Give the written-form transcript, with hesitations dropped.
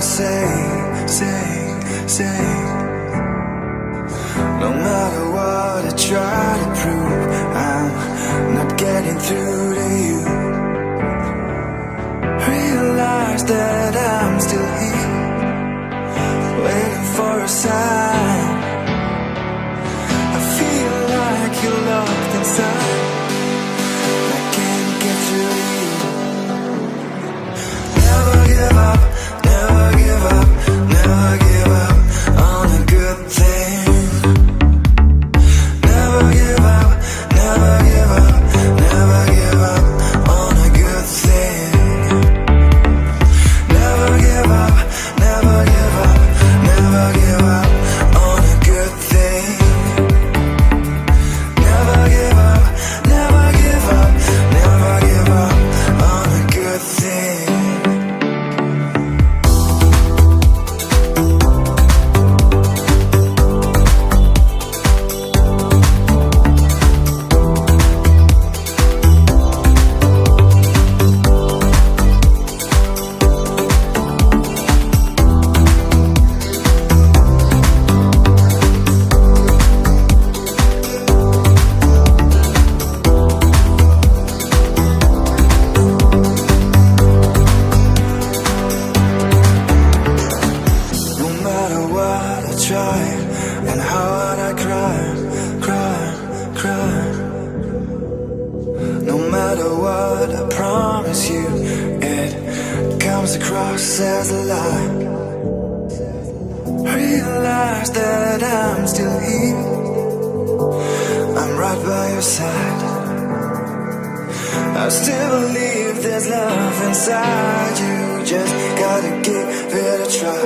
wanna say. No matter what I try to prove, I'm not getting through to you. Realize that I'm still here, waiting for a sign. I feel like you're locked inside, I can't get through to you. Never give up, never give up, never give up on a good thing. Never give up, never give up, never give up on a good thing. Never give up, never give up, never give up on a good thing. Never give up, never give up, never give up on a good thing. And how hard I cry. No matter what, I promise you, it comes across as a lie. Realize that I'm still here, I'm right by your side. I still believe there's love inside you, just gotta give it a try.